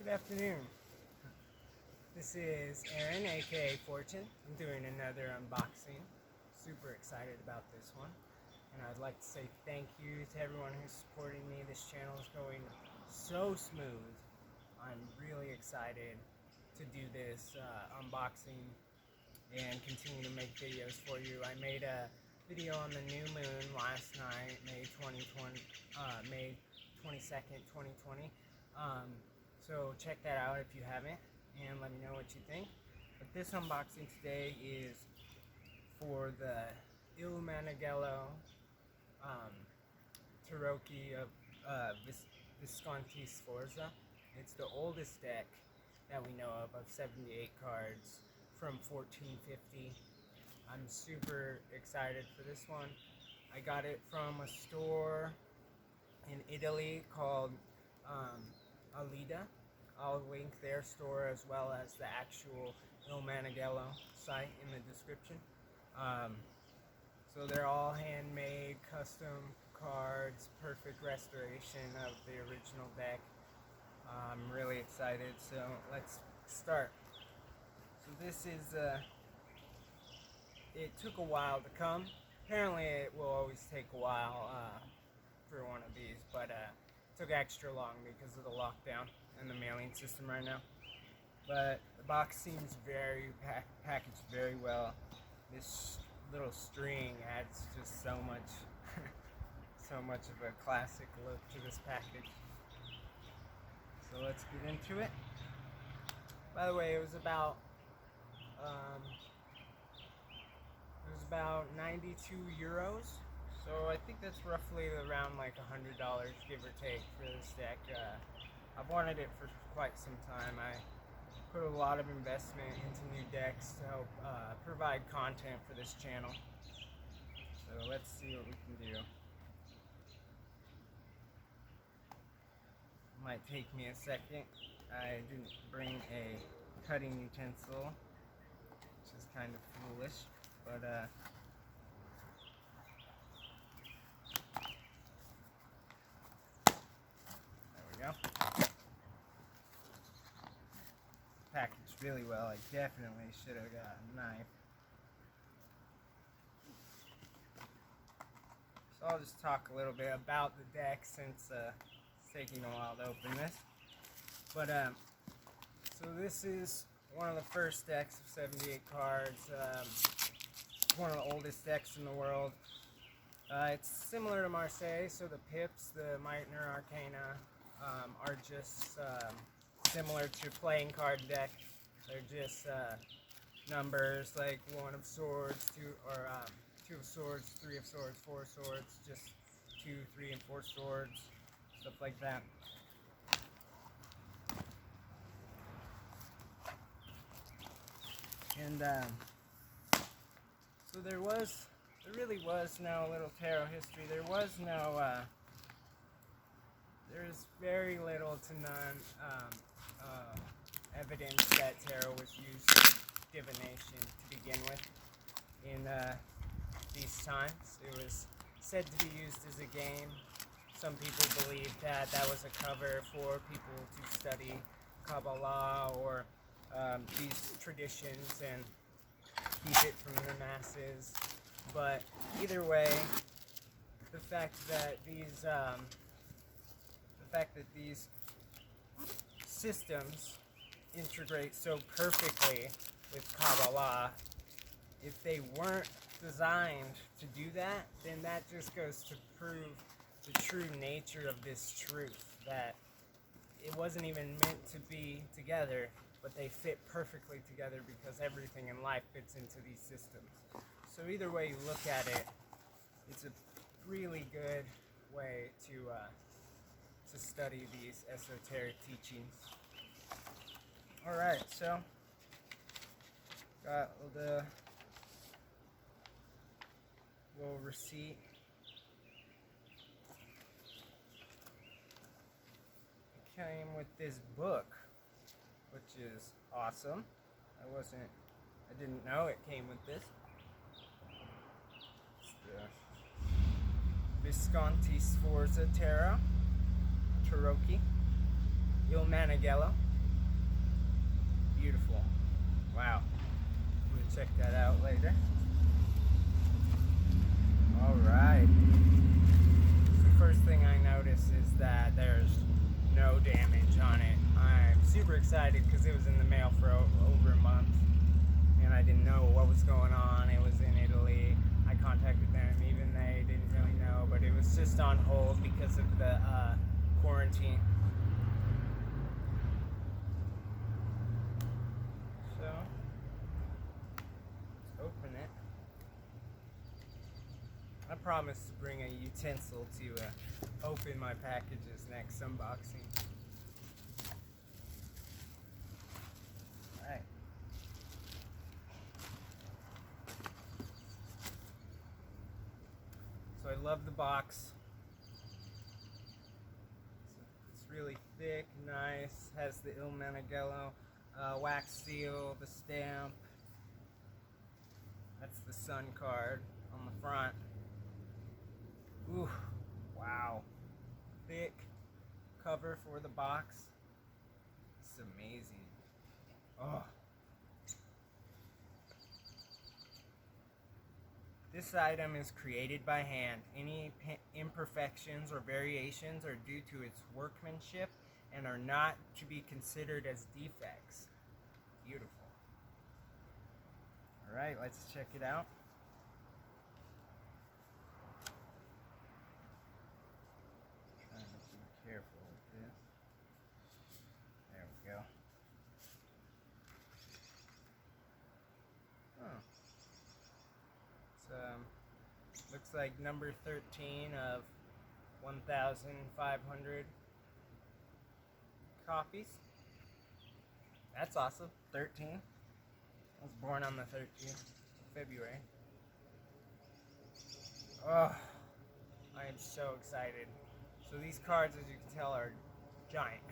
Good afternoon. This is Aaron, aka Fortune. I'm doing another unboxing. Super excited about this one. And I'd like to say thank you to everyone who's supporting me. This channel is going so smooth. I'm really excited to do this unboxing and continue to make videos for you. I made a video on the new moon last night, May 22nd, 2020. So check that out if you haven't, and let me know what you think. But this unboxing today is for the Il Meneghello Tarocchi of Visconti Sforza. It's the oldest deck that we know of 78 cards from 1450. I'm super excited for this one. I got it from a store in Italy called Alida. I'll link their store as well as the actual Il Meneghello site in the description. So they're all handmade, custom cards, perfect restoration of the original deck. I'm really excited, so let's start. So this is, it took a while to come. Apparently it will always take a while for one of these, but it took extra long because of the lockdown and the mailing system right now. But the box seems very packaged very well. This little string adds just so much so much of a classic look to this package. So let's get into it. By the way, it was about 92 euros. So I think that's roughly around like $100, give or take, for this deck. I've wanted it for quite some time. I put a lot of investment into new decks to help provide content for this channel. So let's see what we can do. Might take me a second. I didn't bring a cutting utensil, which is kind of foolish, but there we go. Packaged really well. I definitely should have got a knife. So I'll just talk a little bit about the deck since it's taking a while to open this. But so this is one of the first decks of 78 cards. One of the oldest decks in the world. It's similar to Marseille, so the pips, the Meitner Arcana, are just similar to playing card deck. They're just numbers like 1 of swords, 2 of swords, 3 of swords, 4 of swords, just 2, 3, and 4 swords, stuff like that. And so there really was no little tarot history. There's very little to none evidence that tarot was used for divination to begin with in these times. It was said to be used as a game. Some people believe that that was a cover for people to study Kabbalah or these traditions and keep it from the masses. But either way, the fact that these systems integrate so perfectly with Kabbalah, if they weren't designed to do that, then that just goes to prove the true nature of this truth, that it wasn't even meant to be together, but they fit perfectly together because everything in life fits into these systems. So either way you look at it, it's a really good way to study these esoteric teachings. Alright, so got the little receipt. It came with this book, which is awesome. I didn't know it came with this. It's the Visconti Sforza Tarocchi Il Meneghello. beautiful. Wow. I'm gonna check that out later. Alright. The first thing I notice is that there's no damage on it. I'm super excited because it was in the mail for over a month and I didn't know what was going on. It was in Italy. I contacted them, even they didn't really know, but it was just on hold because of the quarantine. So, let's open it. I promise to bring a utensil to open my packages next unboxing. Alright. So I love the box. It's really thick, nice, has the Il Meneghello wax seal, the stamp. That's the sun card on the front. Ooh, wow. Thick cover for the box. It's amazing. Oh. This item is created by hand. Any imperfections or variations are due to its workmanship and are not to be considered as defects. Beautiful. Alright, let's check it out. Trying to be careful with this. There we go. Oh. It's looks like number 13 of 1,500 copies. That's awesome. 13. I was born on the 13th of February. Oh, I am so excited. So these cards, as you can tell, are giant,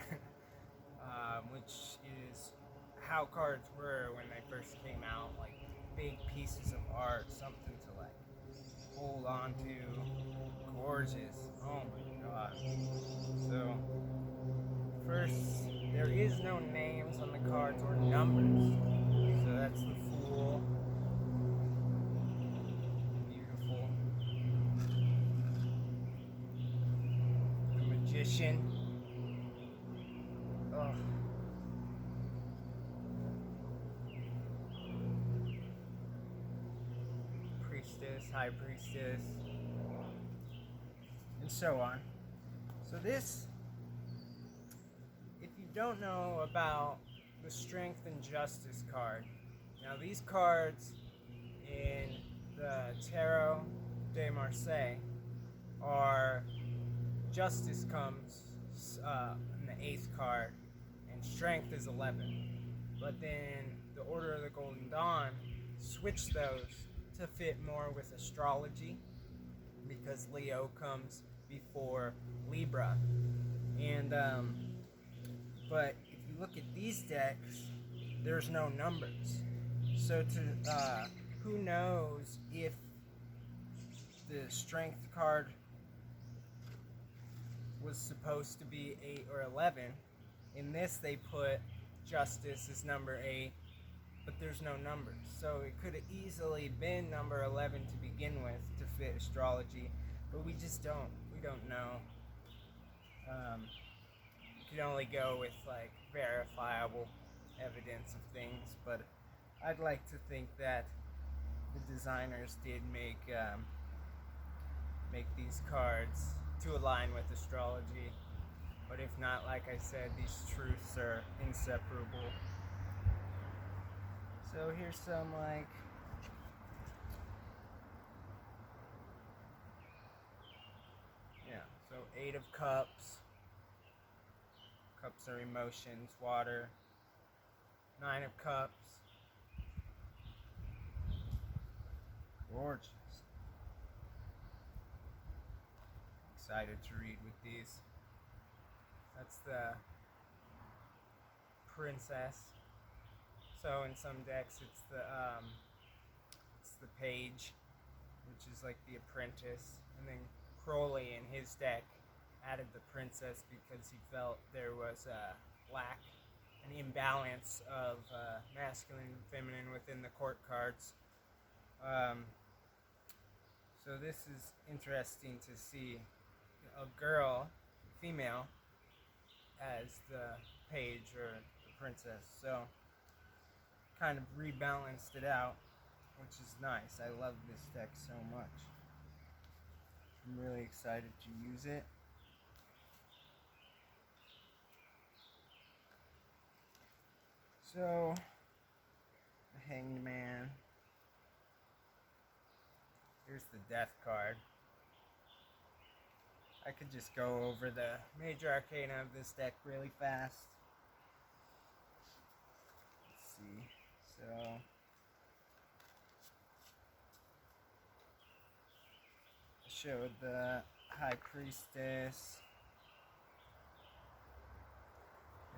which is how cards were when they first came out, like big pieces of art, something to like hold on to. Gorgeous. Oh my god. So first, there is no names on the cards or numbers. So that's the Fool. Beautiful. The Magician. Oh. Priestess, High Priestess, and so on. So this, if you don't know about the Strength and Justice card, now these cards in the Tarot de Marseille are Justice comes in the 8th card and Strength is 11. But then the Order of the Golden Dawn switched those to fit more with astrology because Leo comes before Libra. And but if you look at these decks, there's no numbers. So to who knows if the Strength card was supposed to be 8 or 11. In this they put Justice as number 8, but there's no numbers. So it could have easily been number 11 to begin with to fit astrology, but we don't know. You can only go with like verifiable evidence of things, but I'd like to think that the designers did make these cards to align with astrology. But if not, like I said, these truths are inseparable. So here's some like so 8 of Cups. Cups are emotions, water. 9 of Cups. Gorgeous. Excited to read with these. That's the Princess. So in some decks it's the Page, which is like the Apprentice, and then Crowley in his deck added the Princess because he felt there was a lack an imbalance of masculine and feminine within the court cards. So this is interesting to see a girl, female, as the page or the princess. So kind of rebalanced it out, which is nice. I love this deck so much. I'm really excited to use it. So, the Hanged Man. Here's the Death card. I could just go over the major arcana of this deck really fast. Let's see. So, I showed the High Priestess.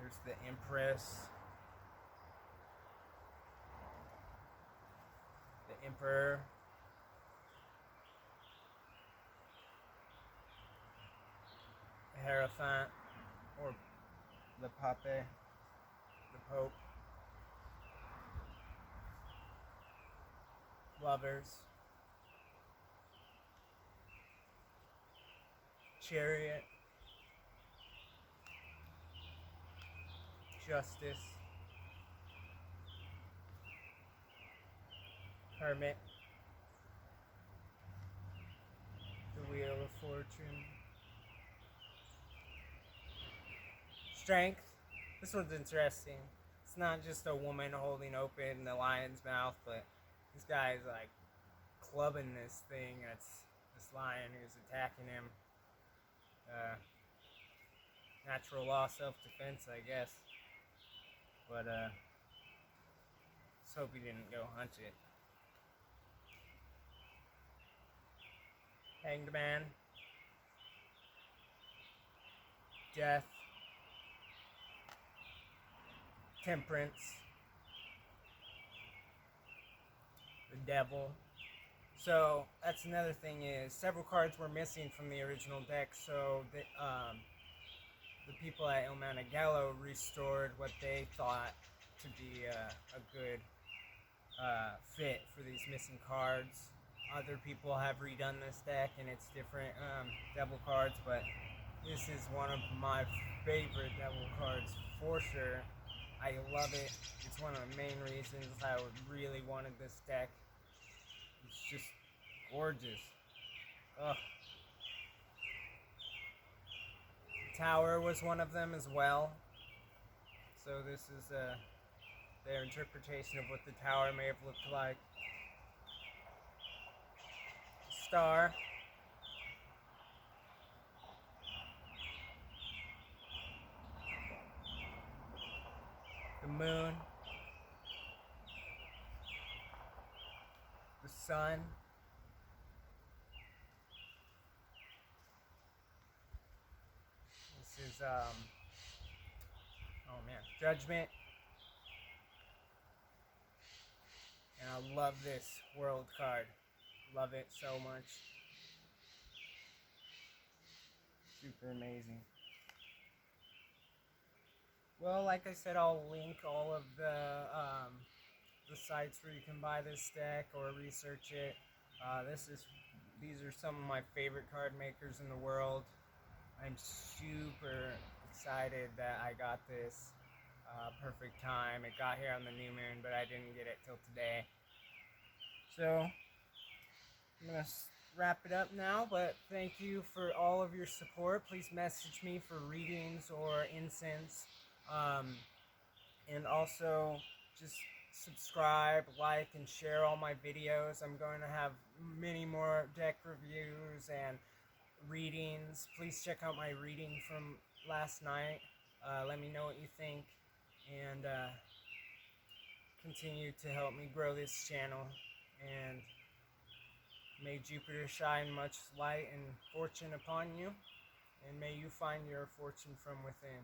Here's the Empress. The Emperor. The Hierophant. Or the Pape. The Pope. Lovers. Chariot. Justice. Hermit. The Wheel of Fortune. Strength. This one's interesting. It's not just a woman holding open the lion's mouth, but this guy is like clubbing this thing. That's this lion who's attacking him. Natural law, self-defense, I guess. But let's hope he didn't go hunt it. Hanged Man. Death. Temperance. The Devil. So that's another thing is several cards were missing from the original deck, so the people at Il Meneghello restored what they thought to be a good fit for these missing cards. Other people have redone this deck and it's different devil cards, but this is one of my favorite devil cards for sure. I love it. It's one of the main reasons I really wanted this deck. It's just gorgeous. Ugh. Tower was one of them as well. So this is their interpretation of what the tower may have looked like. Star. The moon. The sun. This is oh man, Judgment. And I love this world card. Love it so much. Super amazing. Well, like I said, I'll link all of the sites where you can buy this deck or research it. These are some of my favorite card makers in the world. I'm super excited that I got this perfect time. It got here on the new moon, but I didn't get it till today. So I'm gonna wrap it up now, but thank you for all of your support. Please message me for readings or incense. And also just subscribe, like, and share all my videos. I'm going to have many more deck reviews and readings. Please check out my reading from last night. Let me know what you think, and continue to help me grow this channel. And may Jupiter shine much light and fortune upon you, and may you find your fortune from within.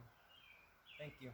Thank you.